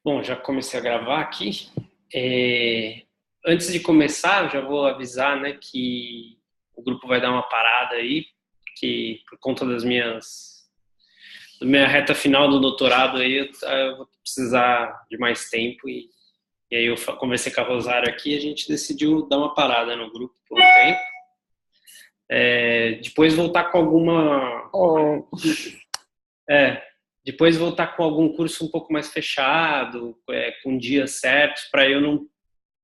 Bom, já comecei a gravar aqui. Antes de começar, já vou avisar, né, que o grupo vai dar uma parada aí, que por conta da minha reta final do doutorado aí, eu vou precisar de mais tempo e aí eu conversei com a Rosário aqui e a gente decidiu dar uma parada no grupo por um tempo. Depois voltar com alguma... Depois voltar com algum curso um pouco mais fechado, com dias certos, para eu não...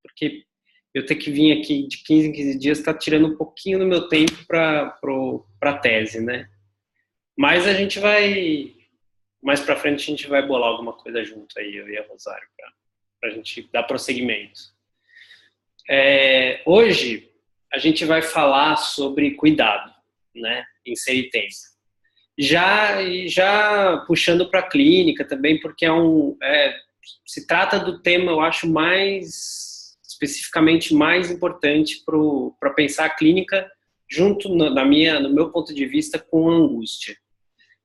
Porque eu ter que vir aqui de 15 em 15 dias está tirando um pouquinho do meu tempo para a tese, né? Mas a gente vai... Mais para frente a gente vai bolar alguma coisa junto aí, eu e a Rosário, para a gente dar prosseguimento. Hoje a gente vai falar sobre cuidado, né? Em ser e tempo. Já puxando para a clínica também, porque se trata do tema, eu acho, especificamente mais importante para pensar a clínica junto, no meu ponto de vista, com a angústia.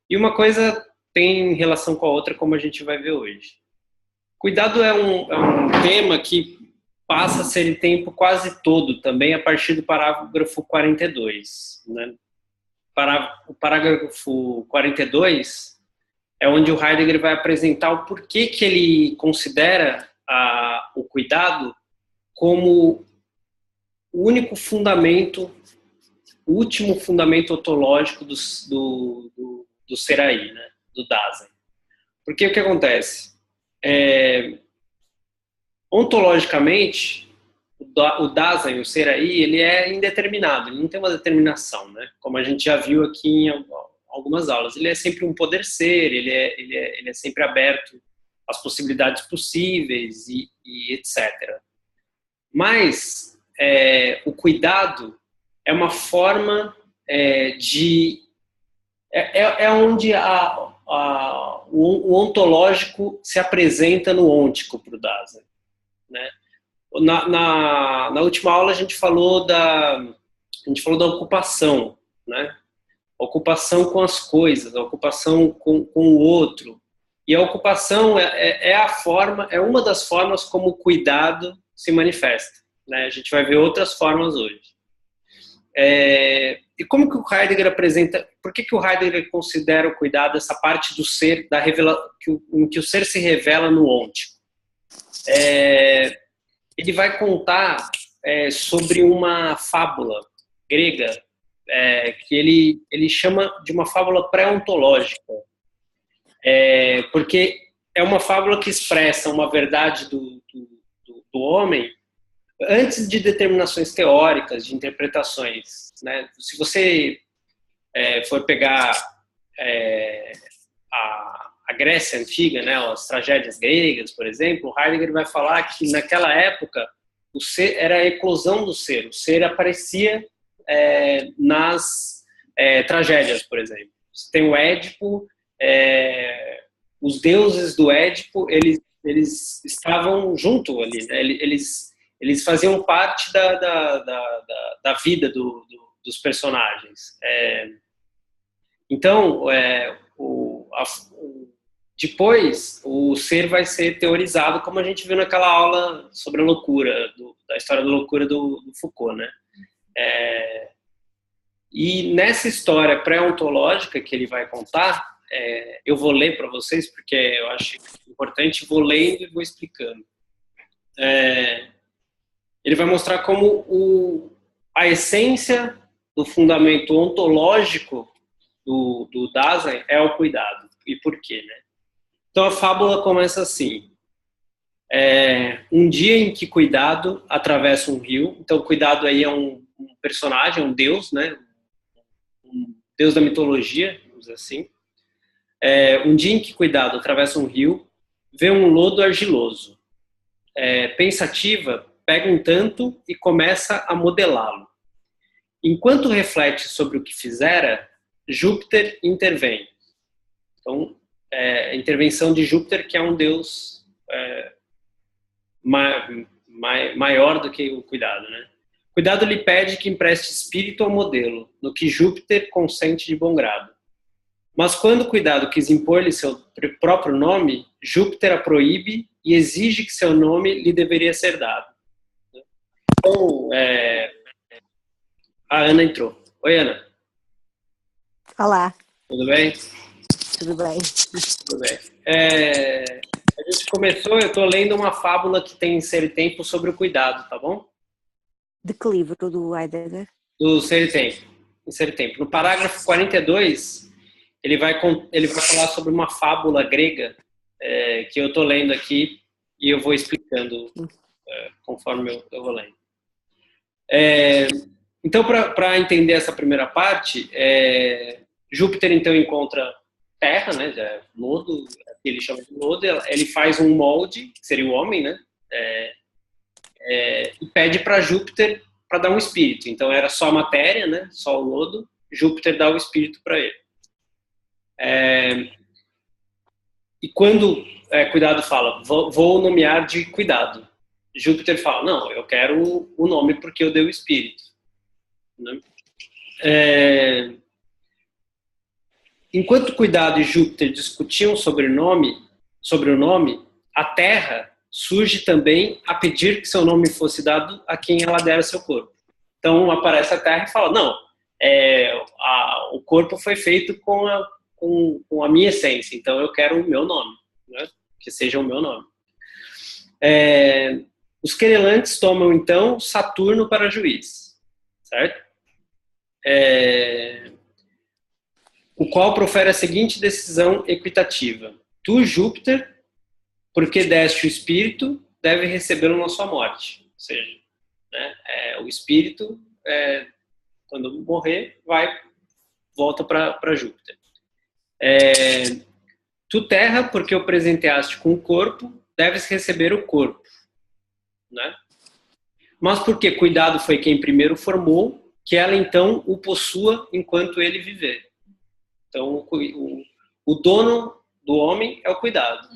E uma coisa tem relação com a outra, como a gente vai ver hoje. Cuidado é um tema que passa a ser em tempo quase todo, também a partir do parágrafo 42, né? O parágrafo 42 é onde o Heidegger vai apresentar o porquê que ele considera o cuidado como o único fundamento, o último fundamento ontológico do ser aí, né? Do Dasein. Porque o que acontece? Ontologicamente, o Dasein, o ser aí, ele é indeterminado, ele não tem uma determinação, né? Como a gente já viu aqui em algumas aulas. Ele é sempre um poder ser, ele é sempre aberto às possibilidades possíveis e etc. Mas o cuidado é uma forma onde o ontológico se apresenta no ôntico para o Dasein, né? Na última aula a gente falou da ocupação, né? A ocupação com as coisas, a ocupação com o outro. E a ocupação é uma das formas como o cuidado se manifesta, né? A gente vai ver outras formas hoje. E como que o Heidegger apresenta... Por que o Heidegger considera o cuidado essa parte do ser, em que o ser se revela no ôntico? Ele vai contar sobre uma fábula grega que ele chama de uma fábula pré-ontológica, porque é uma fábula que expressa uma verdade do homem antes de determinações teóricas, de interpretações, né? Se você for pegar a Grécia Antiga, né, as tragédias gregas, por exemplo, Heidegger vai falar que naquela época o ser era a eclosão do ser. O ser aparecia nas tragédias, por exemplo. Você tem o Édipo, os deuses do Édipo, eles estavam junto ali, né? Eles faziam parte da vida dos personagens. Então, depois, o ser vai ser teorizado, como a gente viu naquela aula sobre a loucura, da história da loucura do Foucault, né? E nessa história pré-ontológica que ele vai contar, eu vou ler para vocês, porque eu acho importante, vou lendo e vou explicando. Ele vai mostrar como a essência do fundamento ontológico do Dasein é o cuidado. E por quê, né? Então a fábula começa assim. Um dia em que cuidado atravessa um rio. Então cuidado aí é um personagem, um deus, né? Um deus da mitologia, vamos dizer assim. Um dia em que cuidado atravessa um rio, vê um lodo argiloso. Pensativa, pega um tanto e começa a modelá-lo. Enquanto reflete sobre o que fizera, Júpiter intervém. Então, a intervenção de Júpiter, que é um deus maior do que o cuidado, né? Cuidado lhe pede que empreste espírito ao modelo, no que Júpiter consente de bom grado. Mas quando o cuidado quis impor-lhe seu próprio nome, Júpiter a proíbe e exige que seu nome lhe deveria ser dado. Então, a Ana entrou. Oi, Ana. Olá. Tudo bem? Tudo bem. Tudo bem. A gente começou, eu estou lendo uma fábula que tem em Ser e Tempo sobre o cuidado, tá bom? De que livro? Do Heidegger? Do Ser e Tempo. Em Ser e Tempo. No parágrafo 42, ele vai falar sobre uma fábula grega que eu estou lendo aqui e eu vou explicando conforme eu vou lendo. Então, para entender essa primeira parte, Júpiter então encontra terra, né, lodo, que ele chama de lodo, ele faz um molde, que seria o homem, né, e pede para Júpiter para dar um espírito. Então era só matéria, né, só o lodo, Júpiter dá o espírito para ele. E quando Cuidado fala, vou nomear de Cuidado, Júpiter fala, não, eu quero o nome porque eu dei o espírito. Né? Enquanto Cuidado e Júpiter discutiam sobre o nome, a Terra surge também a pedir que seu nome fosse dado a quem ela dera seu corpo. Então aparece a Terra e fala, não, o corpo foi feito com a minha essência, então eu quero o meu nome, né? Que seja o meu nome. Os querelantes tomam então Saturno para juiz, certo? O qual profere a seguinte decisão equitativa: tu, Júpiter, porque deste o espírito, deve recebê-lo na sua morte. Ou seja, né, o espírito, quando morrer, volta para Júpiter. Tu, Terra, porque o presenteaste com o corpo, deves receber o corpo. Né? Mas porque Cuidado foi quem primeiro formou, que ela então o possua enquanto ele viver. Então, o dono do homem é o Cuidado,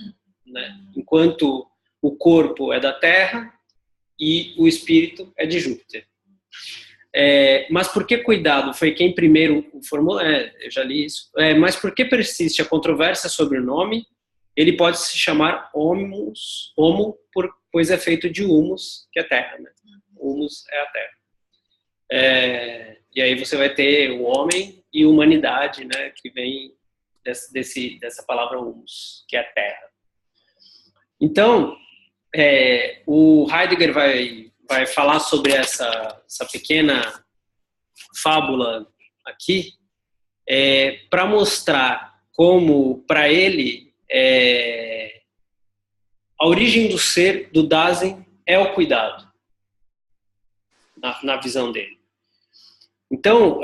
né? Enquanto o corpo é da Terra e o espírito é de Júpiter. Mas por que Cuidado foi quem primeiro o formou? Eu já li isso. Mas por que persiste a controvérsia sobre o nome? Ele pode se chamar Homo, pois é feito de humus, que é terra, né? Humus é a terra. E aí você vai ter o homem e humanidade, né? Que vem dessa palavra humus, que é terra. Então, o Heidegger vai falar sobre essa pequena fábula aqui, para mostrar como, para ele, a origem do ser, do Dasein, é o cuidado, na visão dele. Então,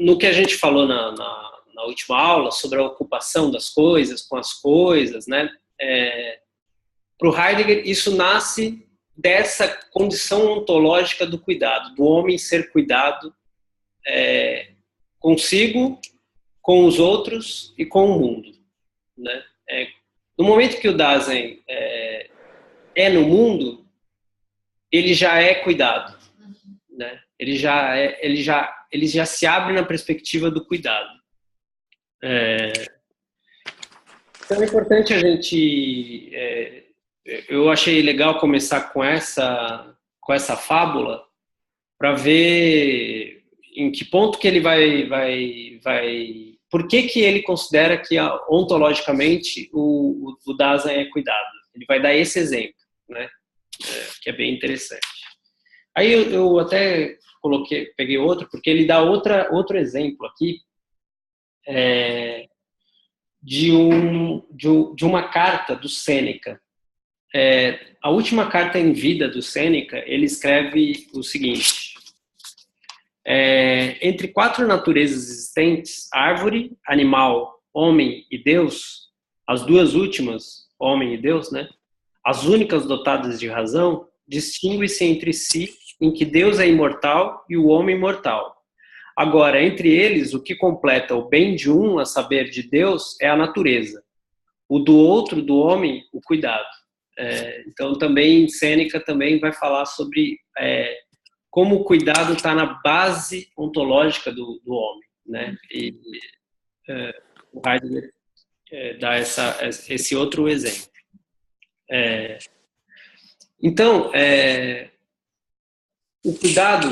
no que a gente falou na última aula, sobre a ocupação das coisas com as coisas, né? Para o Heidegger, isso nasce dessa condição ontológica do cuidado, do homem ser cuidado consigo, com os outros e com o mundo. Né? No momento que o Dasein no mundo, ele já é cuidado. Né? Ele já se abre na perspectiva do cuidado. Então é importante a gente... eu achei legal começar com essa fábula para ver em que ponto que ele vai por que ele considera que ontologicamente o Dasein é cuidado. Ele vai dar esse exemplo, né? Que é bem interessante. Aí eu até peguei outro, porque ele dá outro exemplo aqui de uma carta do Sêneca. A última carta em vida do Sêneca, ele escreve o seguinte: entre 4 naturezas existentes, árvore, animal, homem e Deus, as 2 últimas, homem e Deus, né, as únicas dotadas de razão, distinguem-se entre si em que Deus é imortal e o homem mortal. Agora, entre eles, o que completa o bem de um, a saber, de Deus, é a natureza. O do outro, do homem, o cuidado. Então, também, Sêneca também vai falar sobre como o cuidado está na base ontológica do homem, né? o Heidegger dá esse outro exemplo. Então, o cuidado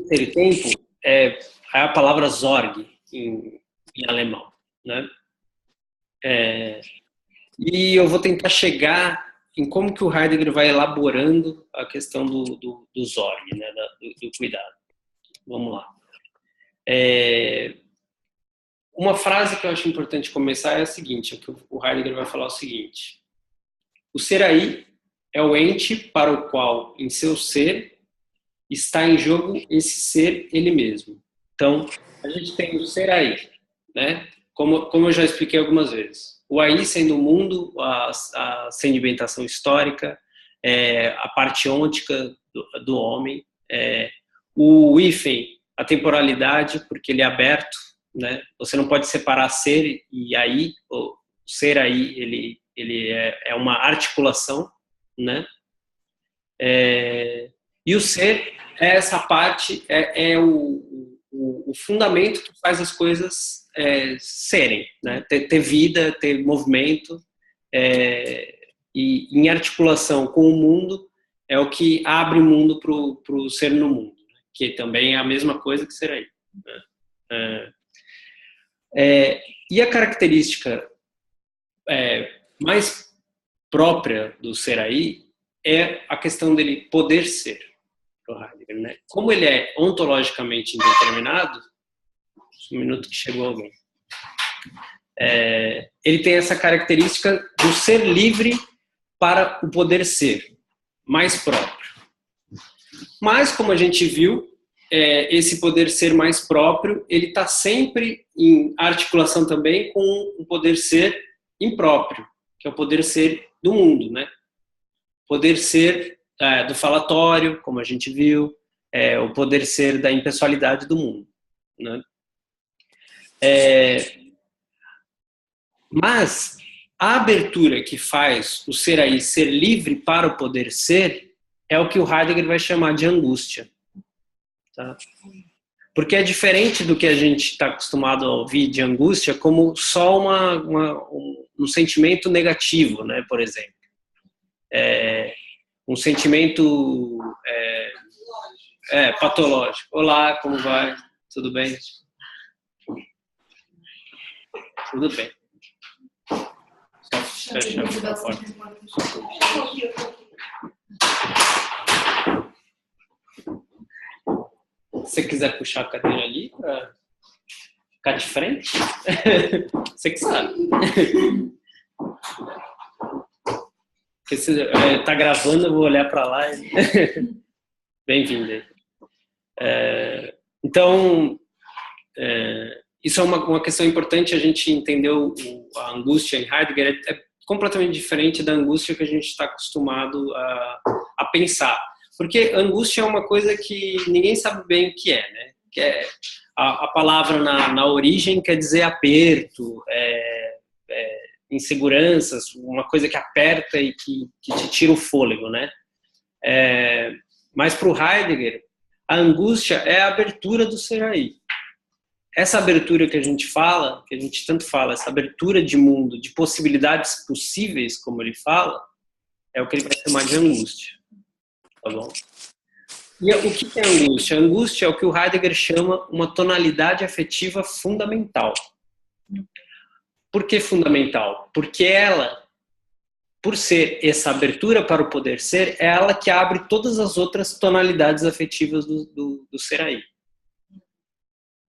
ter tempo é a palavra Sorge em alemão, né? E eu vou tentar chegar em como que o Heidegger vai elaborando a questão do Sorge, né? do cuidado. Vamos lá. Uma frase que eu acho importante começar é a seguinte, que o Heidegger vai falar o seguinte: o ser aí é o ente para o qual, em seu ser, está em jogo esse ser ele mesmo. Então, a gente tem o ser aí, né? Como eu já expliquei algumas vezes. O aí sendo o mundo, a sedimentação histórica, a parte ôntica do homem, o hífen, a temporalidade, porque ele é aberto, né? Você não pode separar ser e aí. O ser aí, ele é uma articulação, né? E o ser é essa parte, é o fundamento que faz as coisas serem, né? Ter vida, ter movimento, e em articulação com o mundo é o que abre o mundo para o ser no mundo, né? Que também é a mesma coisa que ser aí, né? E a característica mais própria do ser aí é a questão dele poder ser, o Heidegger, né? Como ele é ontologicamente indeterminado, um minuto que chegou alguém, ele tem essa característica do ser livre para o poder ser, mais próprio. Mas, como a gente viu, esse poder ser mais próprio, ele está sempre em articulação também com o poder ser impróprio, que é o poder ser do mundo, né? Poder ser do falatório, como a gente viu, o poder ser da impessoalidade do mundo, né? Mas a abertura que faz o ser aí ser livre para o poder ser é o que o Heidegger vai chamar de angústia. Tá? Porque é diferente do que a gente está acostumado a ouvir de angústia como só um sentimento negativo, né, por exemplo. Um sentimento patológico. Olá, como vai? Tudo bem? Tudo bem. Só fechar a porta. Se você quiser puxar a cadeira ali para ficar de frente, você que sabe. Porque se está gravando, eu vou olhar para lá. Bem-vindo aí. Então, isso é uma questão importante, a gente entendeu a angústia em Heidegger, é completamente diferente da angústia que a gente está acostumado a pensar. Porque angústia é uma coisa que ninguém sabe bem o que é, né? Que a palavra na origem quer dizer aperto, inseguranças, uma coisa que aperta e que te tira o fôlego, né? Mas para o Heidegger, a angústia é a abertura do ser aí. Essa abertura que a gente fala, que a gente tanto fala, essa abertura de mundo, de possibilidades possíveis, como ele fala, é o que ele vai chamar de angústia. Tá bom? E o que é angústia? A angústia é o que o Heidegger chama uma tonalidade afetiva fundamental. Por que fundamental? Porque ela, por ser essa abertura para o poder ser, é ela que abre todas as outras tonalidades afetivas do ser aí.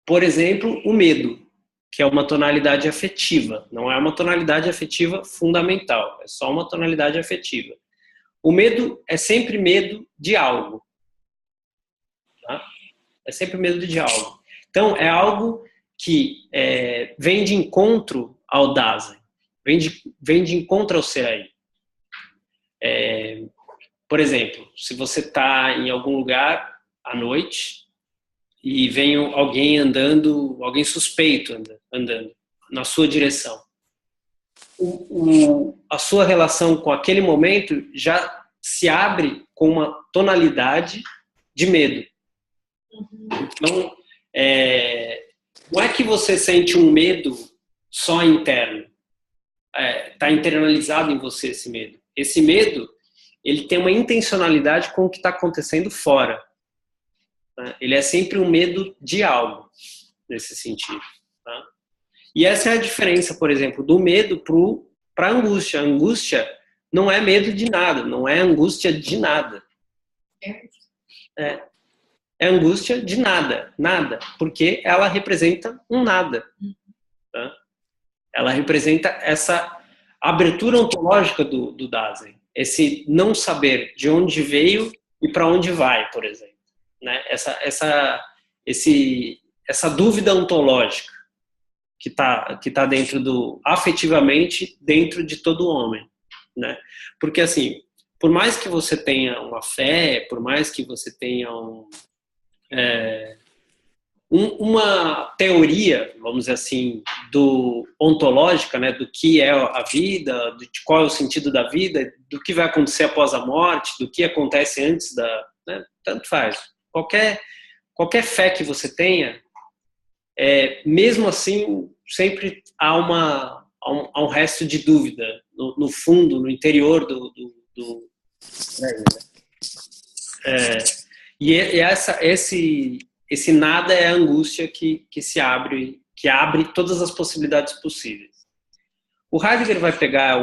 Por exemplo, o medo, que é uma tonalidade afetiva, não é uma tonalidade afetiva fundamental, é só uma tonalidade afetiva. O medo é sempre medo de algo. Tá? É sempre medo de algo. Então, é algo que vem de encontro ao Dasein, vem de encontro ao ser aí. Por exemplo, se você está em algum lugar à noite e vem alguém andando, alguém suspeito andando na sua direção, a sua relação com aquele momento já se abre com uma tonalidade de medo. Então, não é que você sente um medo só interno. Está internalizado em você esse medo. Esse medo, ele tem uma intencionalidade com o que está acontecendo fora. Né? Ele é sempre um medo de algo, nesse sentido. Tá? E essa é a diferença, por exemplo, do medo para a angústia. A angústia não é medo de nada, não é angústia de nada. É angústia de nada, nada, porque ela representa um nada. Tá? Ela representa essa abertura ontológica do Dasein, esse não saber de onde veio e para onde vai, por exemplo. Né? Essa dúvida ontológica que tá dentro afetivamente dentro de todo homem. Né? Porque, assim, por mais que você tenha uma fé, por mais que você tenha uma teoria, vamos dizer assim, ontológica, né, do que é a vida, de qual é o sentido da vida, do que vai acontecer após a morte, do que acontece antes né, tanto faz. Qualquer fé que você tenha, mesmo assim, sempre há um resto de dúvida no fundo, no interior esse nada é a angústia que se abre, que abre todas as possibilidades possíveis. O Heidegger vai pegar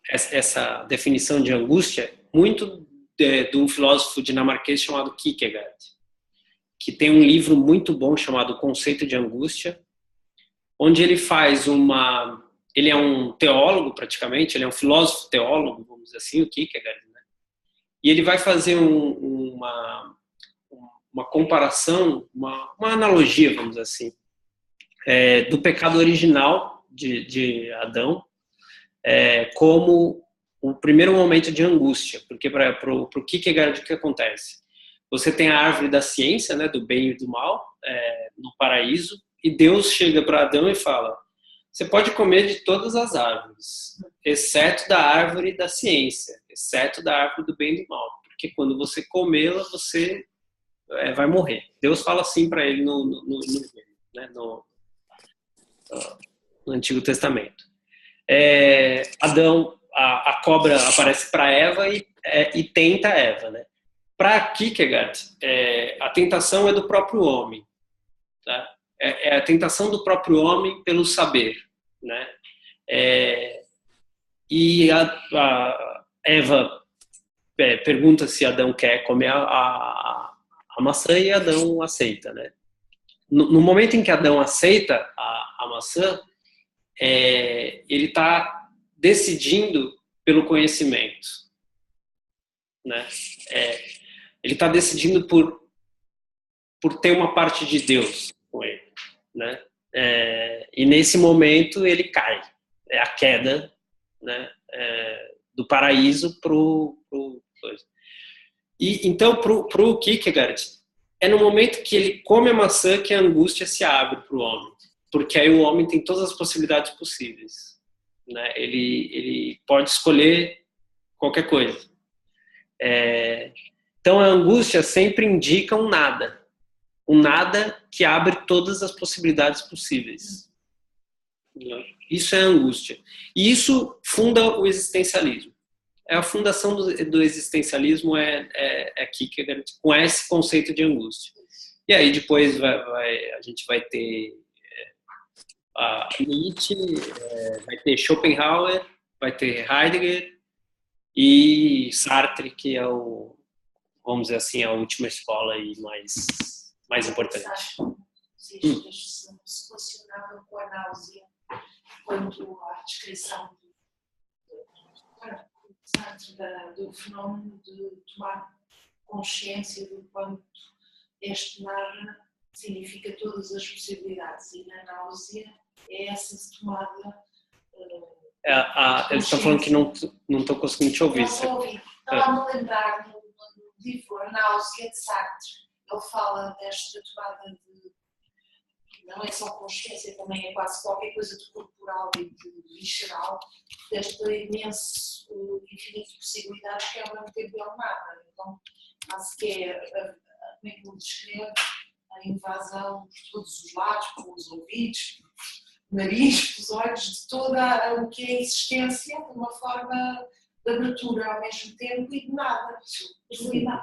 essa definição de angústia muito de um filósofo dinamarquês chamado Kierkegaard, que tem um livro muito bom chamado O Conceito de Angústia, onde ele faz ele é um teólogo praticamente, ele é um filósofo teólogo, vamos dizer assim, o Kierkegaard, né? E ele vai fazer uma comparação, uma analogia, vamos dizer assim, do pecado original de Adão, como o primeiro momento de angústia, porque para o Kierkegaard, o que acontece? Você tem a árvore da ciência, né, do bem e do mal, no paraíso, e Deus chega para Adão e fala: você pode comer de todas as árvores, exceto da árvore da ciência, exceto da árvore do bem e do mal, porque quando você comê-la, você vai morrer. Deus fala assim para ele no Antigo Testamento. Adão, a cobra aparece para Eva e tenta Eva, né? Para Kierkegaard, a tentação é do próprio homem, tá? É a tentação do próprio homem pelo saber, né? E a Eva pergunta se Adão quer comer a maçã e Adão aceita, né? No momento em que Adão aceita a maçã, ele está decidindo pelo conhecimento, né? Ele está decidindo por ter uma parte de Deus com ele, né? E nesse momento ele cai, é a queda, né? Do paraíso pro e então pro Kierkegaard é no momento que ele come a maçã que a angústia se abre para o homem, porque aí o homem tem todas as possibilidades possíveis, né? Ele pode escolher qualquer coisa. Então a angústia sempre indica um nada que abre todas as possibilidades possíveis. Isso é a angústia. E isso funda o existencialismo. A fundação do existencialismo Kierkegaard, com esse conceito de angústia. E aí depois a gente vai ter a Nietzsche, vai ter Schopenhauer, vai ter Heidegger e Sartre, que é vamos dizer assim, a última escola e mais importante. Se relacionavam com a náusea quanto à descrição do fenómeno de tomar consciência do quanto este nada significa todas as possibilidades, e na náusea é essa tomada. Eles estão falando que não estou conseguindo te ouvir. Estava-me a lembrar no livro A Náusea de Sartre, ele fala desta tomada de. Não é só consciência, também é quase qualquer coisa de corporal e de visceral, desta imenso infinito de possibilidades que ao mesmo tempo é um nada. Então, acho que como é que ele descreve a invasão por todos os lados, pelos ouvidos, o nariz, pelos olhos, de toda o que é a existência, de uma forma de abertura ao mesmo tempo e de nada.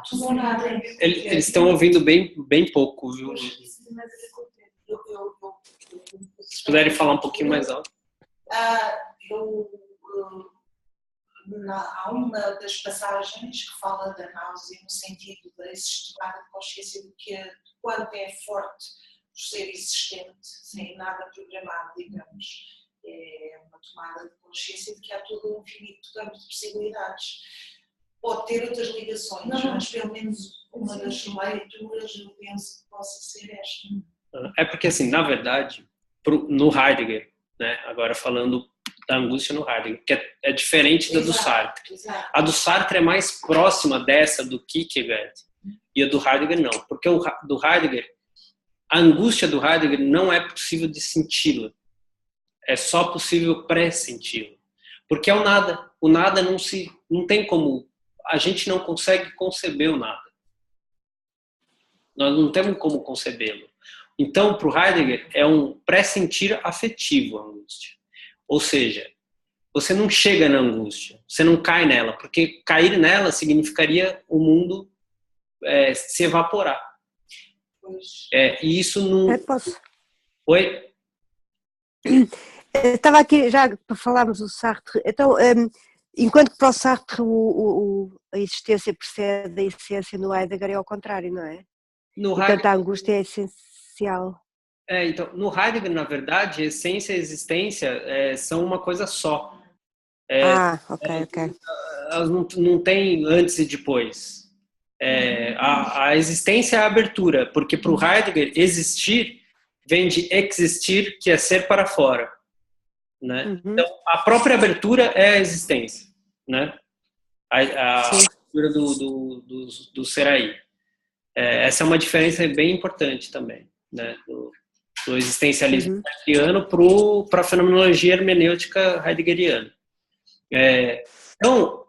Tudo ou nada. Eles estão ouvindo bem pouco, viu? Se puderem falar um pouquinho mais alto. Há uma das passagens que fala da náusea no sentido da tomada de consciência de quanto é forte por ser existente, sem nada programado, digamos. É uma tomada de consciência de que há todo um infinito campo de possibilidades. Pode ter outras ligações, mas pelo menos uma das leituras eu penso que possa ser esta. É porque, assim, na verdade, no Heidegger, né, agora falando da angústia no Heidegger, que é diferente da do Sartre. Exato. A do Sartre é mais próxima dessa do Kierkegaard e a do Heidegger não, porque do Heidegger, a angústia do Heidegger não é possível de senti-la, é só possível pré-senti-la, porque é o nada. O nada não tem como, a gente não consegue conceber o nada. Nós não temos como concebê-lo. Então, para o Heidegger, é um pré-sentir afetivo a angústia. Ou seja, você não chega na angústia, você não cai nela, porque cair nela significaria o mundo se evaporar. E isso não... Posso? Oi? Estava aqui, já para falarmos do Sartre, então, enquanto que para o Sartre a existência precede a essência, no Heidegger é ao contrário, não é? Portanto, a angústia é essencial. Então, no Heidegger, na verdade, a essência e a existência são uma coisa só. Ok. Elas não têm antes e depois. A existência é a abertura, porque para o Heidegger, existir vem de existir, que é ser para fora. Né? Uhum. Então, a própria abertura é a existência. Né? A abertura do ser aí. Essa é uma diferença bem importante também, né? Do existencialismo heideggeriano para a fenomenologia hermenêutica heideggeriana. Então,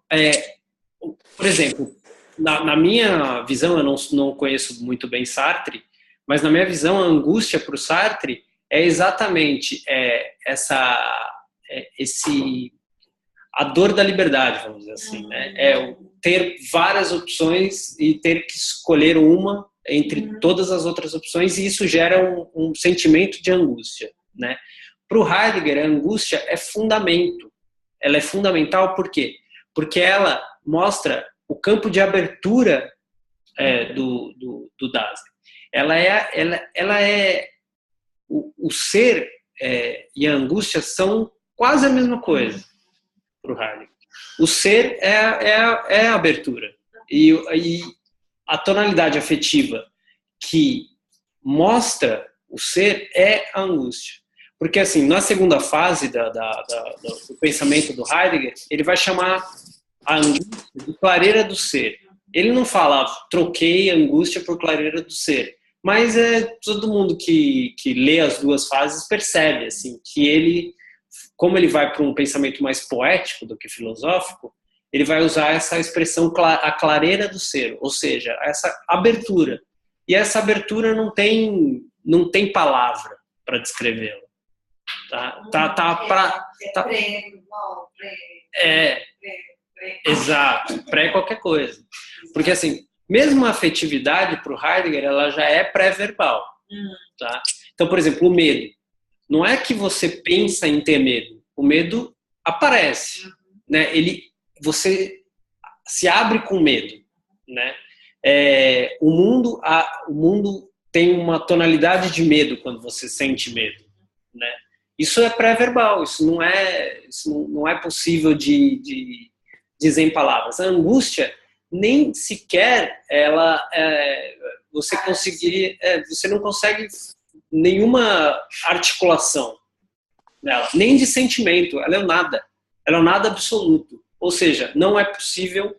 por exemplo, na minha visão, eu não conheço muito bem Sartre, mas na minha visão, a angústia para o Sartre é exatamente a dor da liberdade, vamos dizer assim, né? Ter várias opções e ter que escolher uma entre todas as outras opções, e isso gera um sentimento de angústia, né? Para o Heidegger, a angústia é fundamento. Ela é fundamental por quê? Porque ela mostra o campo de abertura do Dasein. Ela é o ser e a angústia são quase a mesma coisa para o Heidegger. O ser é a abertura. E a tonalidade afetiva que mostra o ser é a angústia. Porque, assim, na segunda fase do pensamento do Heidegger, ele vai chamar a angústia de clareira do ser. Ele não fala, troquei angústia por clareira do ser. Mas todo mundo que lê as duas fases percebe, assim, que ele, como ele vai para um pensamento mais poético do que filosófico, ele vai usar essa expressão, a clareira do ser, ou seja, essa abertura. E essa abertura não tem palavra para descrevê-la. Exato, pré qualquer coisa. Porque, assim, mesmo a afetividade para o Heidegger, ela já é pré-verbal. Tá? Então, por exemplo, o medo. Não é que você pensa em ter medo. O medo aparece. Né? Você se abre com medo, né? O mundo tem uma tonalidade de medo quando você sente medo, né? Isso é pré-verbal, isso não é possível de dizer em palavras. A angústia nem sequer você não consegue nenhuma articulação nela, nem de sentimento. Ela é o nada absoluto. Ou seja, não é possível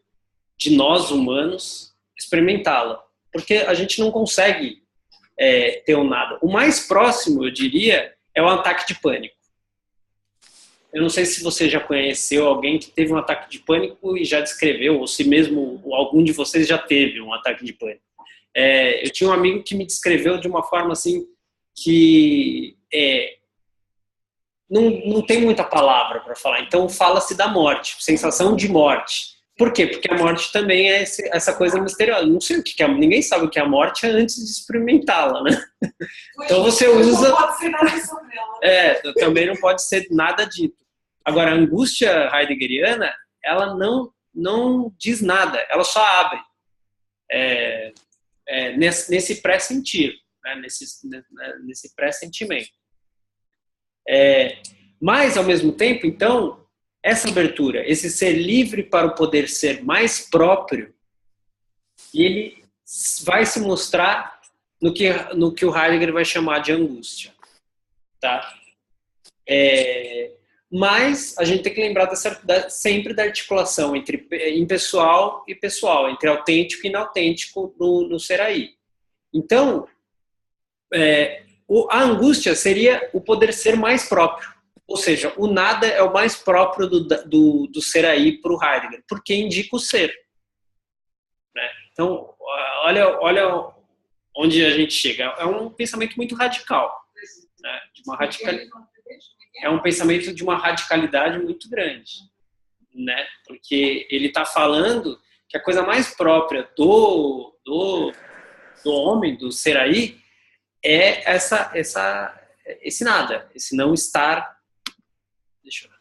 de nós, humanos, experimentá-la. Porque a gente não consegue ter um nada. O mais próximo, eu diria, é o ataque de pânico. Eu não sei se você já conheceu alguém que teve um ataque de pânico e já descreveu, ou se mesmo algum de vocês já teve um ataque de pânico. Eu tinha um amigo que me descreveu de uma forma assim que não tem muita palavra para falar. Então fala-se da morte, sensação de morte. Por quê? Porque a morte também é essa coisa misteriosa. Não sei o que é, ninguém sabe o que é a morte antes de experimentá-la, né? Então você usa. Não pode ser nada sobre ela. Também não pode ser nada dito. Agora, a angústia heideggeriana, ela não diz nada, ela só abre nesse pré-sentir, né? nesse pré-sentimento. Mas, ao mesmo tempo, então, essa abertura, esse ser livre para o poder ser mais próprio, ele vai se mostrar no que o Heidegger vai chamar de angústia. Tá? Mas a gente tem que lembrar sempre da articulação entre impessoal e pessoal, entre autêntico e inautêntico no ser aí. Então, a angústia seria o poder ser mais próprio. Ou seja, o nada é o mais próprio do ser aí para o Heidegger, porque indica o ser. Né? Então, olha onde a gente chega. É um pensamento muito radical. Né? É um pensamento de uma radicalidade muito grande. Né? Porque ele está falando que a coisa mais própria do homem, do ser aí, é esse nada, esse não estar. Deixa eu ver.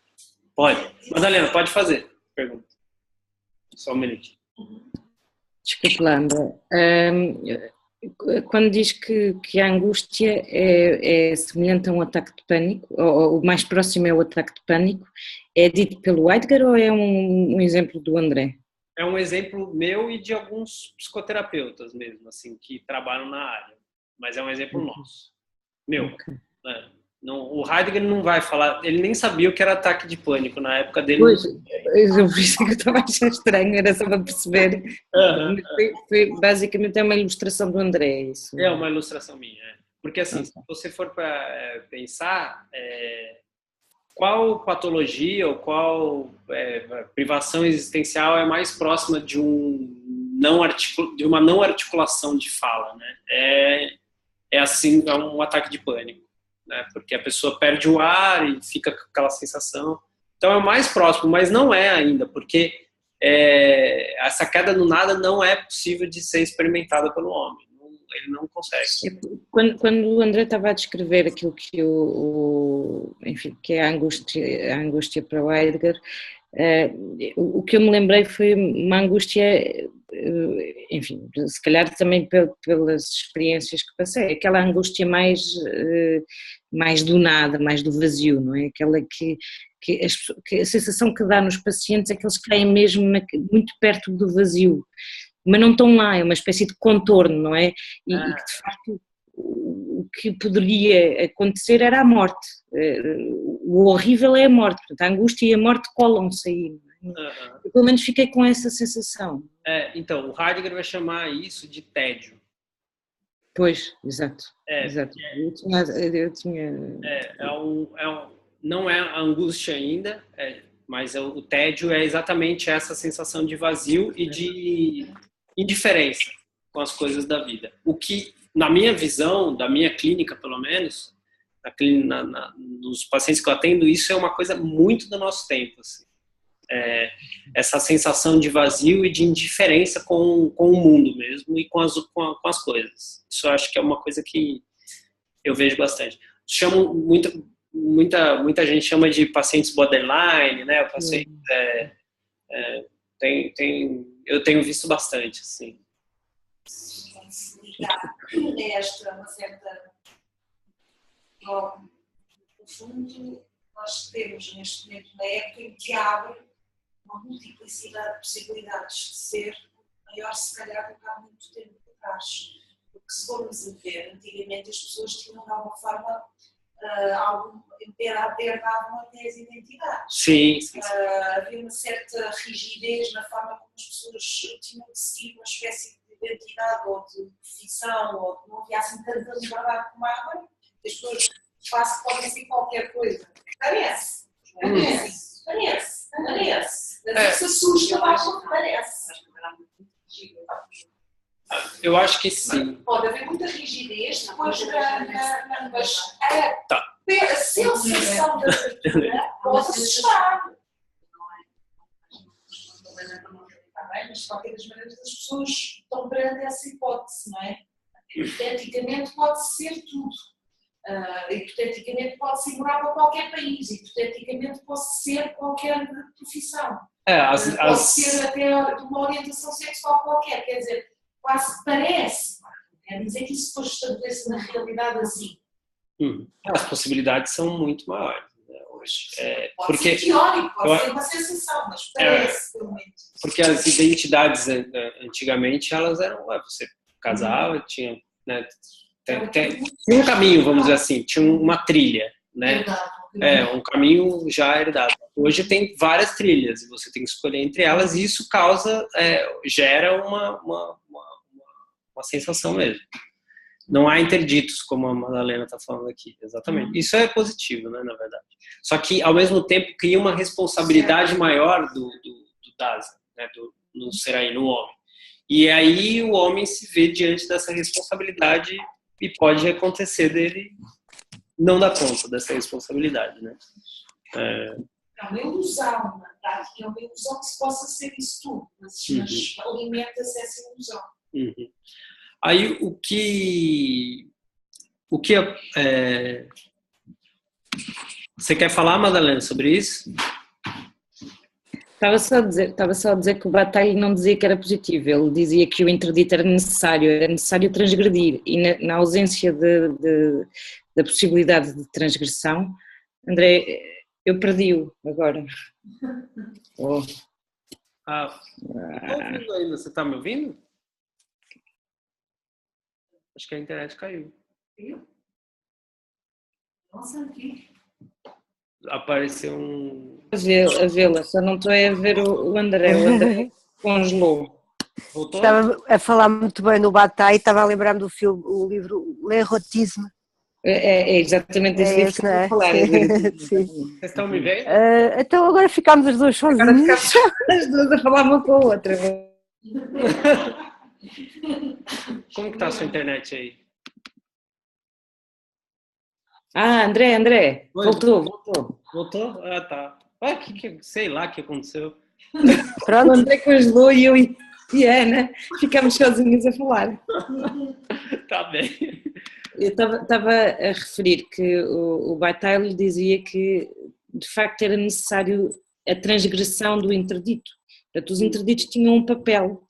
Pode. Madalena, pode fazer. Pergunta. Só um minutinho. Desculpe, Landa. Quando diz que a angústia é semelhante a um ataque de pânico, ou o mais próximo é o ataque de pânico, é dito pelo Heidegger ou é um exemplo do André? É um exemplo meu e de alguns psicoterapeutas mesmo, assim, que trabalham na área. Mas é um exemplo nosso. Meu. Okay. Né? O Heidegger não vai falar, ele nem sabia o que era ataque de pânico na época dele. Pois, por isso que eu estava achando estranho, era só para perceber. Basicamente é uma ilustração do André, isso. É uma ilustração minha. Porque assim, se você for para pensar, qual patologia ou qual privação existencial é mais próxima de uma não articulação de fala, né? Assim, é um ataque de pânico. Né, porque a pessoa perde o ar e fica com aquela sensação. Então é o mais próximo, mas não é ainda, porque essa queda no nada não é possível de ser experimentada pelo homem. Ele não consegue. Quando o André estava a descrever aquilo que enfim, que é a angústia para o Heidegger, o que eu me lembrei foi uma angústia, enfim, se calhar também pelas experiências que passei, aquela angústia mais do nada, mais do vazio, não é? Aquela que a sensação que dá nos pacientes é que eles caem mesmo muito perto do vazio, mas não estão lá, é uma espécie de contorno, não é? E que de facto o que poderia acontecer era a morte. O horrível é a morte, portanto a angústia e a morte colam-se aí. Eu pelo menos fiquei com essa sensação. Então, o Heidegger vai chamar isso de tédio. Pois, exato. Exato. Eu tinha... não é a angústia ainda, mas o tédio é exatamente essa sensação de vazio e de indiferença com as coisas da vida. O que, na minha visão, da minha clínica pelo menos, nos pacientes que eu atendo, isso é uma coisa muito do nosso tempo. Assim. Essa sensação de vazio e de indiferença com o mundo mesmo e com as coisas. Isso eu acho que é uma coisa que eu vejo bastante. Muita gente chama de pacientes borderline, né? Pacientes, eu tenho visto bastante, assim. Uma certa... No fundo, nós temos neste momento uma época em que abre uma multiplicidade de possibilidades de ser maior, se calhar, do que há muito tempo atrás. Porque se formos a ver, antigamente as pessoas tinham de alguma forma herdado uma tese de identidade. Sim. Havia uma certa rigidez na forma como as pessoas tinham de seguir uma espécie de identidade ou de profissão, ou não havia assim tanta liberdade como agora. As pessoas podem ser qualquer coisa. Parece. Mas se assusta, parece. Eu acho que sim. Pode haver muita rigidez, depois mas a sensação da abertura pode assustar. Mas de qualquer das maneiras as pessoas estão perante essa hipótese, não é? Hipoteticamente pode ser tudo. Hipoteticamente pode ser morar para qualquer país, hipoteticamente pode ser qualquer profissão. Pode ser até de uma orientação sexual qualquer, quer dizer, quase parece. Quer dizer que isso depois estabelece na realidade assim. As possibilidades são muito maiores. Pode ser teórico, pode ser uma sensação, mas parece pelo menos. Porque as identidades antigamente elas eram, você casava, tinha, né, tinha um caminho, vamos dizer assim, tinha uma trilha, né? Um caminho já herdado. Hoje tem várias trilhas e você tem que escolher entre elas e isso gera uma sensação mesmo. Não há interditos, como a Madalena está falando aqui, exatamente. Isso é positivo, né, na verdade. Só que, ao mesmo tempo, cria uma responsabilidade maior do Dasein, né, no Seraí, no homem. E aí o homem se vê diante dessa responsabilidade e pode acontecer dele não dar conta dessa responsabilidade, né? É uma ilusão, na prática, é uma ilusão que se possa ser isso tudo, mas alimenta-se essa ilusão. Aí você quer falar, Madalena, sobre isso? Estava só a dizer que o Bataille não dizia que era positivo, ele dizia que o interdito era necessário transgredir, e na ausência da possibilidade de transgressão, André, eu perdi-o agora. Estou ouvindo ainda, você está me ouvindo? Acho que a internet caiu. Nossa, aqui. Apareceu um... A vê-la, só não estou a ver o André. O André congelou. Voltou? Estava a falar muito bem no Bataille, estava a lembrar-me do filme, o livro L'Erotisme. É exatamente esse livro que eu estou a falar. Vocês estão me vendo? Então agora ficámos as duas sozinhas. Agora ficámos as duas a falar uma com a outra. Como que está a sua internet aí? André, Oi, voltou. Voltou? Ah, tá. Sei lá o que aconteceu. Pronto. O André congelou e eu e a Ana ficámos sozinhos a falar. Tá bem. Eu estava a referir que o Bataille dizia que de facto era necessário a transgressão do interdito. Portanto, os interditos tinham um papel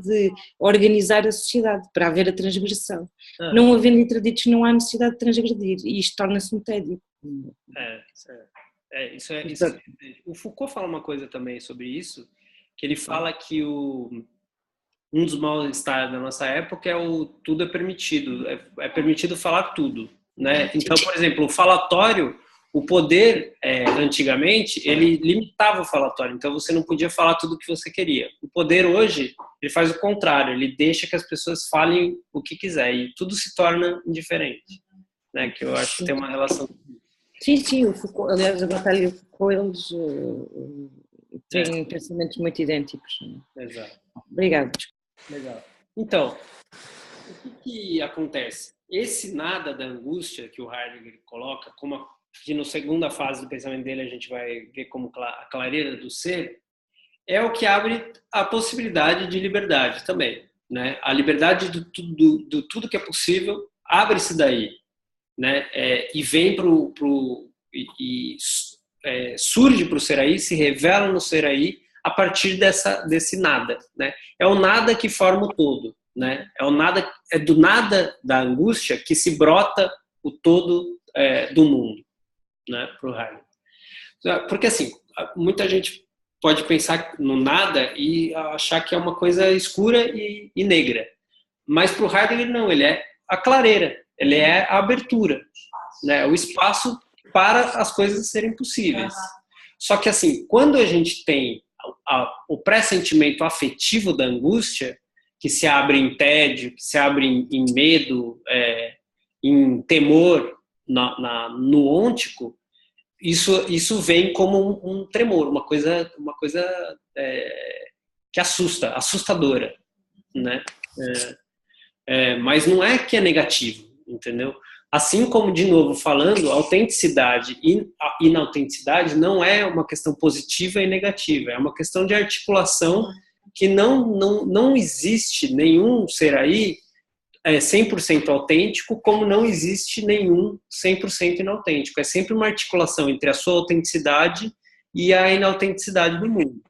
de organizar a sociedade para haver a transgressão. Não havendo interditos não há necessidade de transgredir e isto torna-se um tédio. Isso. O Foucault fala uma coisa também sobre isso, que ele fala que um dos mal-estar da nossa época é o tudo é permitido, é permitido falar tudo, né? Então, por exemplo, o falatório, o poder, antigamente, ele limitava o falatório, então você não podia falar tudo o que você queria. O poder hoje, ele faz o contrário, ele deixa que as pessoas falem o que quiser e tudo se torna indiferente, né? Que eu acho que tem uma relação. Sim, o Foucault, aliás, a Bataille e o Foucault, eles têm pensamentos muito idênticos. Exato. Obrigada. Legal. Então, o que acontece? Esse nada da angústia que o Heidegger coloca, que na segunda fase do pensamento dele a gente vai ver como a clareira do ser, é o que abre a possibilidade de liberdade também, né? A liberdade do tudo que é possível abre-se daí, né? E vem surge para o Seraí, se revela no Seraí a partir desse nada, né? É o nada que forma o todo, né? É do nada da angústia que se brota o todo do mundo, né? Para o Heidegger. Porque assim, muita gente pode pensar no nada e achar que é uma coisa escura e negra, mas para o Heidegger não, ele é a clareira, ele é a abertura, né? O espaço para as coisas serem possíveis. Só que assim, quando a gente tem o pressentimento afetivo da angústia, que se abre em tédio, que se abre em medo, em temor, no ôntico, isso vem como um tremor, uma coisa que assusta, assustadora, né? Mas não é que é negativo, entendeu? Assim como, de novo, falando, autenticidade e inautenticidade não é uma questão positiva e negativa, é uma questão de articulação que não existe nenhum ser aí 100% autêntico, como não existe nenhum 100% inautêntico. É sempre uma articulação entre a sua autenticidade e a inautenticidade do mundo.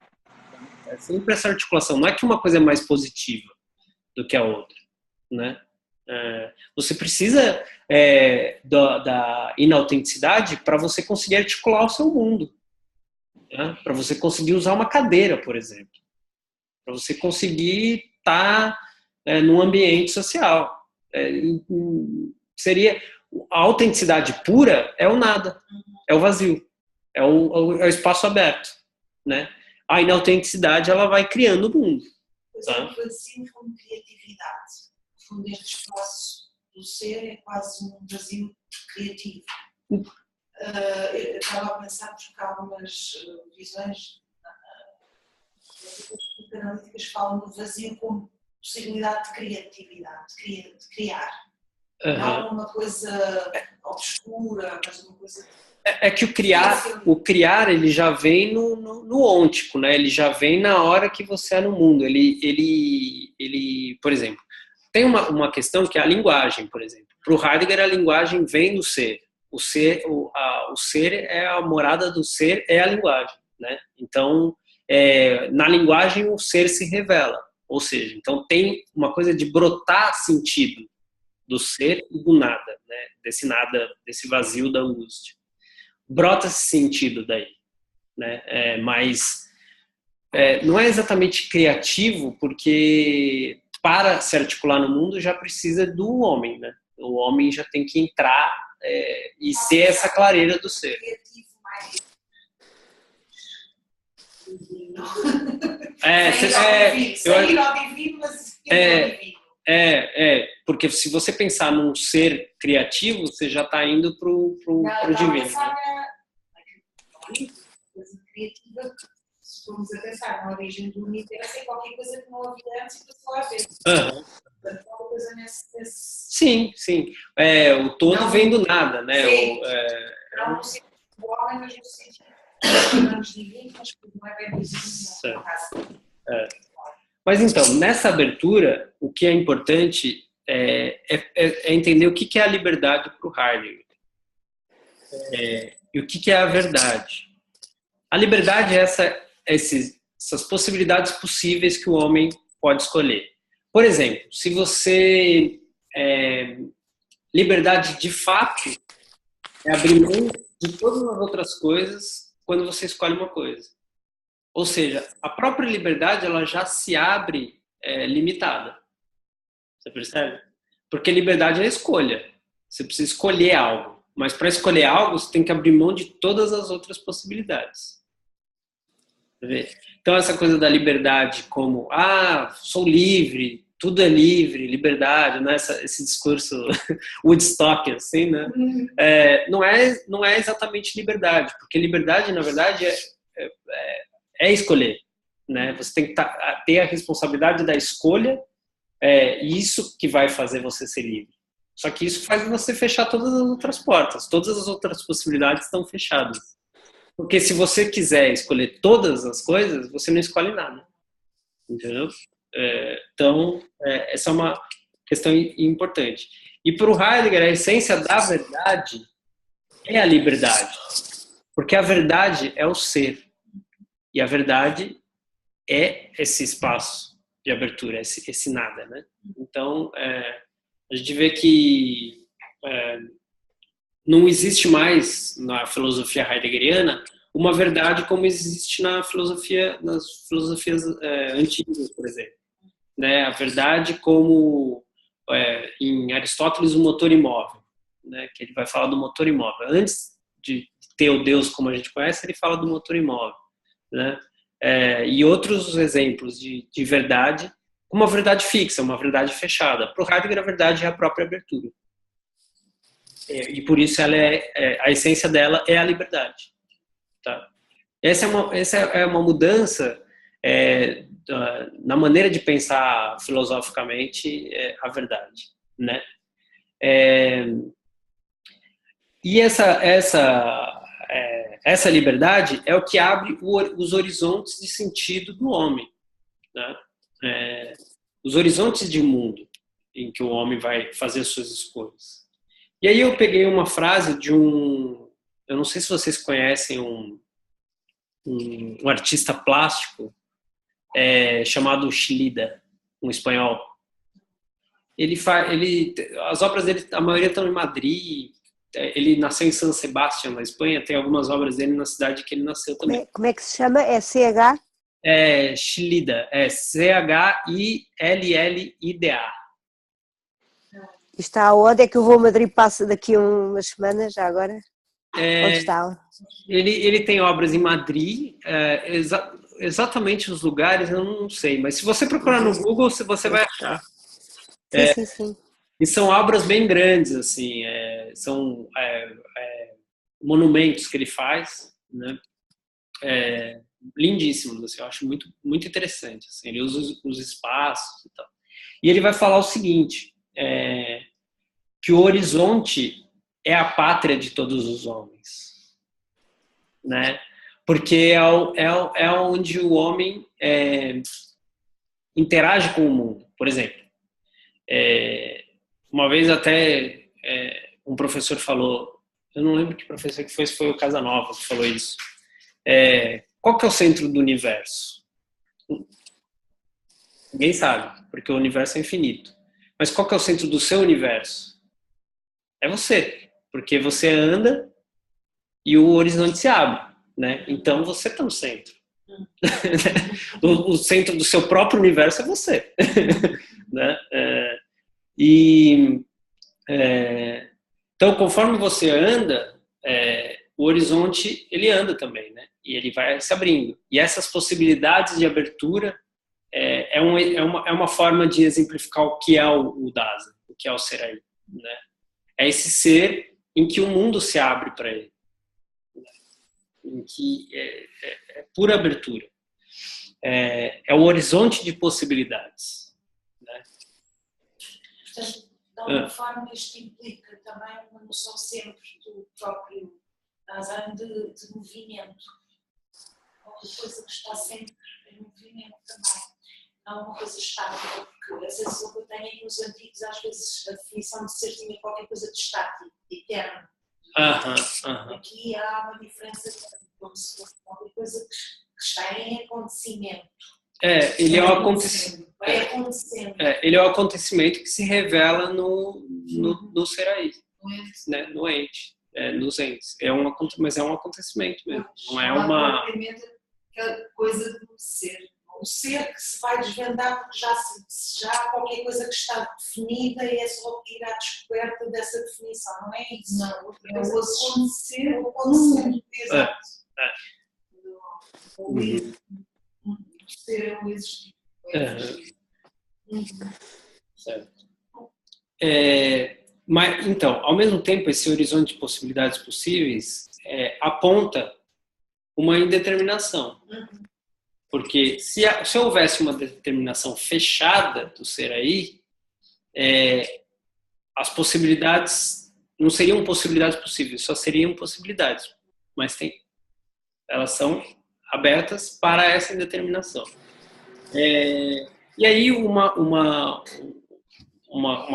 É sempre essa articulação. Não é que uma coisa é mais positiva do que a outra, né? Você precisa da inautenticidade para você conseguir articular o seu mundo, né? Para você conseguir usar uma cadeira, por exemplo, para você conseguir estar num ambiente social. Seria a autenticidade pura é o nada, é o vazio, é o espaço aberto, né? A inautenticidade ela vai criando o mundo. Tá? O vazio como criatividade. No fundo, este espaço do ser é quase um vazio criativo. Eu estava a pensar, porque há algumas visões analíticas que falam do vazio como possibilidade de criatividade, de criar. Não uma coisa obscura, mas uma coisa... É que o criar ele já vem no ôntico, né? Ele já vem na hora que você é no mundo. Ele por exemplo, tem uma questão que é a linguagem, por exemplo. Para o Heidegger, a linguagem vem do ser. O ser é a morada do ser, é a linguagem, né? Então, na linguagem o ser se revela. Ou seja, então tem uma coisa de brotar sentido do ser e do nada, né? Desse nada, desse vazio da angústia. Brota esse sentido daí, né? Mas não é exatamente criativo, porque para se articular no mundo já precisa do homem, né? O homem já tem que entrar e ser essa clareira do ser. Porque se você pensar num ser criativo, você já está indo pro divino. Criativa, se formos a pensar na origem do universo, é qualquer coisa que não havia antes e passou a haver. Alguma coisa nesse... Sim. O todo não, vem do nada, né? Não no sentido do homem, mas no sentido de divino, mas que não é bem isso no caso. Mas então, nessa abertura, o que é importante é entender o que é a liberdade para o Heidegger. E o que é a verdade. A liberdade é essas possibilidades possíveis que o homem pode escolher. Por exemplo, se você... liberdade de fato é abrir mão de todas as outras coisas quando você escolhe uma coisa. Ou seja, a própria liberdade ela já se abre limitada. Você percebe? Porque liberdade é escolha. Você precisa escolher algo. Mas para escolher algo, você tem que abrir mão de todas as outras possibilidades. Então essa coisa da liberdade como sou livre, tudo é livre, liberdade, né? Esse discurso Woodstock, assim, né? Não é exatamente liberdade, porque liberdade, na verdade, é escolher, né? Você tem que ter a responsabilidade da escolha, e isso que vai fazer você ser livre. Só que isso faz você fechar todas as outras portas, todas as outras possibilidades estão fechadas. Porque se você quiser escolher todas as coisas, você não escolhe nada. Entendeu? Então, essa é uma questão importante. E para o Heidegger, a essência da verdade é a liberdade. Porque a verdade é o ser. E a verdade é esse espaço de abertura, esse nada, né? Então, a gente vê que não existe mais na filosofia heideggeriana uma verdade como existe nas filosofias antigas, por exemplo. Né? A verdade como, em Aristóteles, o motor imóvel, né? Que ele vai falar do motor imóvel. Antes de ter o Deus como a gente conhece, ele fala do motor imóvel. Né? E outros exemplos de verdade, uma verdade fixa, uma verdade fechada. Para o Heidegger, a verdade é a própria abertura. E por isso a essência dela é a liberdade. Tá? Essa é uma mudança na maneira de pensar filosoficamente, a verdade, né? E essa liberdade é o que abre os horizontes de sentido do homem, né? Os horizontes de mundo em que o homem vai fazer suas escolhas. E aí eu peguei uma frase de eu não sei se vocês conhecem um artista plástico chamado Schlida, um espanhol. As obras dele, a maioria estão em Madrid. Ele nasceu em San Sebastián, na Espanha. Tem algumas obras dele na cidade que ele nasceu também. Como é que se chama? É CH? Schlida, Chillida. Está aonde? É que eu vou a Madrid, passo daqui a umas semanas, já agora? Onde está? Ele tem obras em Madrid, exatamente os lugares eu não sei, mas se você procurar no Google, você vai achar. Sim. E são obras bem grandes, assim, são monumentos que ele faz, né? Lindíssimos, assim, eu acho muito, muito interessante. Assim, ele usa os espaços e tal. E ele vai falar o seguinte, que o horizonte é a pátria de todos os homens, né? Porque é onde o homem interage com o mundo. Por exemplo, uma vez até um professor falou, eu não lembro que professor que foi, se foi o Casanova que falou isso. Qual que é o centro do universo? Ninguém sabe, porque o universo é infinito. Mas qual que é o centro do seu universo? É você, porque você anda e o horizonte se abre, né? Então você está no centro. O centro do seu próprio universo é você, né? Então, conforme você anda, o horizonte ele anda também, né? E ele vai se abrindo. E essas possibilidades de abertura é uma forma de exemplificar o que é o Dasein, o que é o ser aí, né? É esse ser em que o mundo se abre para ele, né? Em que é pura abertura. É o horizonte de possibilidades, né? Portanto, de alguma forma isto implica também uma noção sempre do próprio Dasein de movimento. Uma coisa que está sempre em movimento também. Não uma coisa estática, porque a sensação que eu tenho é que nos antigos às vezes a definição de ser tinha qualquer coisa de estático, de eterno. Aqui há uma diferença, como se fosse qualquer coisa que está em acontecimento. Ele é o acontecimento. Vai acontecendo. Ele é o acontecimento que se revela no ser aí, né? No ente, nos entes. Mas é um acontecimento mesmo. Não é uma. Aquela coisa do ser. Um ser que se vai desvendar porque já há qualquer coisa que está definida e é só ir à descoberta dessa definição, não é isso? Não, é o acontecer. O acontecer. Exato. O ser é o existir. Certo. Mas, então, ao mesmo tempo, esse horizonte de possibilidades possíveis aponta uma indeterminação. Porque se houvesse uma determinação fechada do ser aí, as possibilidades não seriam possibilidades possíveis, só seriam possibilidades. Mas elas são abertas para essa indeterminação. E aí uma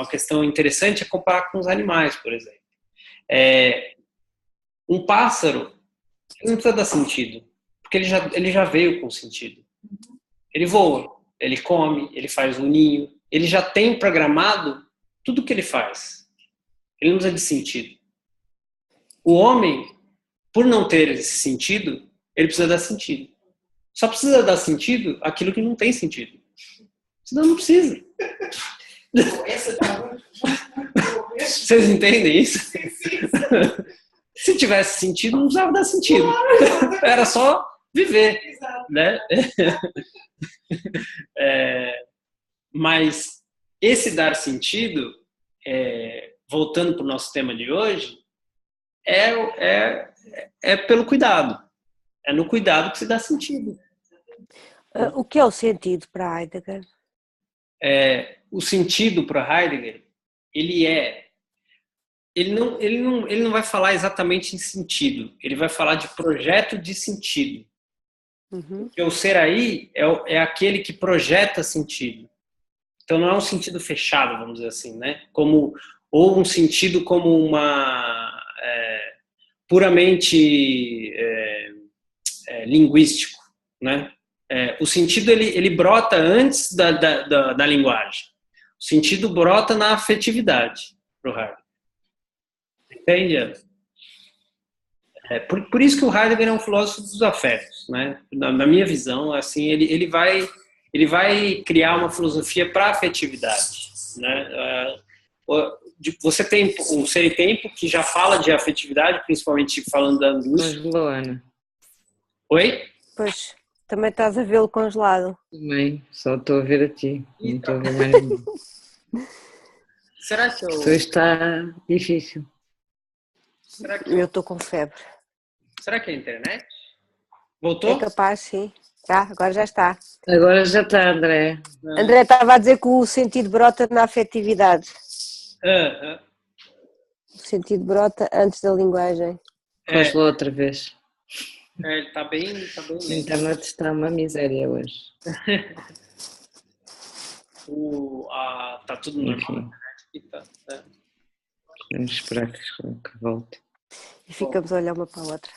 questão interessante é comparar com os animais, por exemplo. Um pássaro não precisa dar sentido, porque ele já veio com sentido. Ele voa, ele come, ele faz o ninho, ele já tem programado tudo o que ele faz. Ele não precisa de sentido. O homem, por não ter esse sentido, ele precisa dar sentido. Só precisa dar sentido aquilo que não tem sentido. Senão não precisa. Vocês entendem isso? Se tivesse sentido, não precisava dar sentido. Era só viver. Né? Mas esse dar sentido, voltando para o nosso tema de hoje, é pelo cuidado. É no cuidado que se dá sentido. O que é o sentido para Heidegger? O sentido para Heidegger, ele não vai falar exatamente em sentido, ele vai falar de projeto de sentido. Porque o ser aí é aquele que projeta sentido. Então não é um sentido fechado, vamos dizer assim, né? Ou um sentido como uma puramente linguístico, né? O sentido ele brota antes da linguagem. O sentido brota na afetividade, para o Heidegger. Entende? Por isso que o Heidegger é um filósofo dos afetos, né? Na minha visão, assim, ele vai criar uma filosofia para a afetividade, né? Você tem o Ser e Tempo, que já fala de afetividade, principalmente falando da angústia. Congelou, Ana. Oi? Pois, também estás a vê-lo congelado. Também, só estou a ver a ti, não estou a ver mais ninguém. Será que Isto está difícil. Eu estou com febre. Será que é a internet? Voltou? É capaz, sim. Agora já está. Agora já está, André. André estava a dizer que o sentido brota na afetividade. O sentido brota antes da linguagem. Congelou outra vez. Está bem. A internet está uma miséria hoje. Tá tudo normal. Vamos esperar que volte. E ficamos a olhar uma para a outra.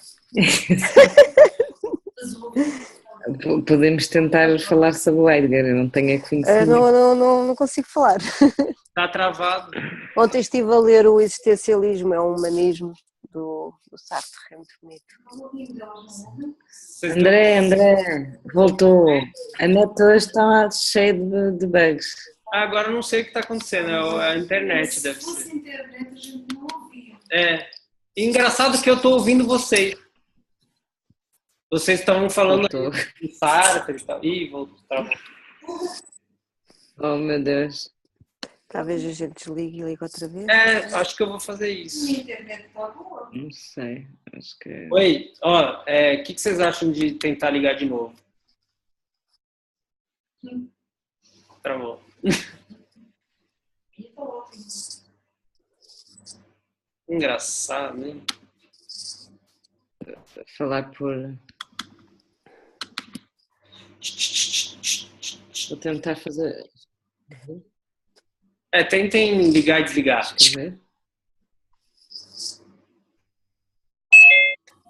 Podemos tentar falar sobre o Heidegger, eu não tenho a conhecer. Não consigo falar. Está travado. Ontem estive a ler o Existencialismo, é um humanismo do Sartre, é muito bonito. André, voltou. A net hoje está cheia de bugs. Agora eu não sei o que está acontecendo, a internet deve ser. Se fosse internet a gente não ouvia. Engraçado que eu estou ouvindo vocês. Vocês estavam falando de Sartre e tal. Ih, voltou. Oh, meu Deus. Talvez a gente desligue e ligue outra vez. Acho que eu vou fazer isso. A internet está boa. Não sei, acho que... Oi, o que vocês acham de tentar ligar de novo? Travou. Engraçado, hein? Falar por... Vou tentar fazer... Tentem ligar e desligar. Quer ver?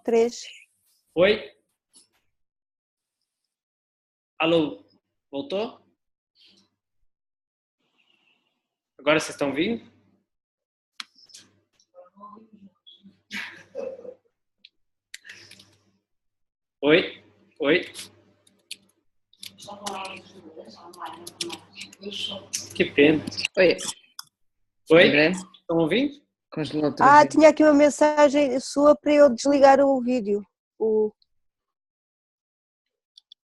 3. Oi? Alô? Voltou? Agora vocês estão ouvindo? Oi? Que pena. Oi? André? Estão ouvindo? Congelou outra vez. Tinha aqui uma mensagem sua para eu desligar o vídeo.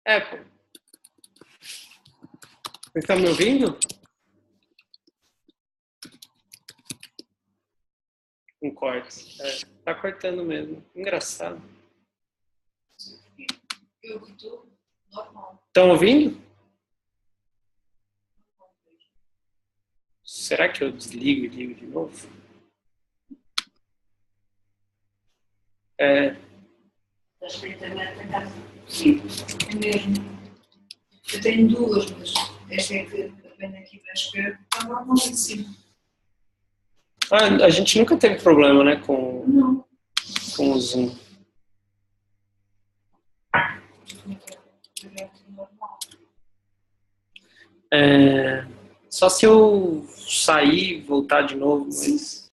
Vocês estão me ouvindo? Um corte. Tá cortando mesmo. Engraçado. Eu estou normal. Estão ouvindo? Será que eu desligo e ligo de novo? Estás com a internet na casa? Sim, é mesmo. Eu tenho duas, mas esta é que vem aqui para a esquerda. Está normal em cima. A gente nunca teve problema, né, com o Zoom. Só se eu sair e voltar de novo, mas...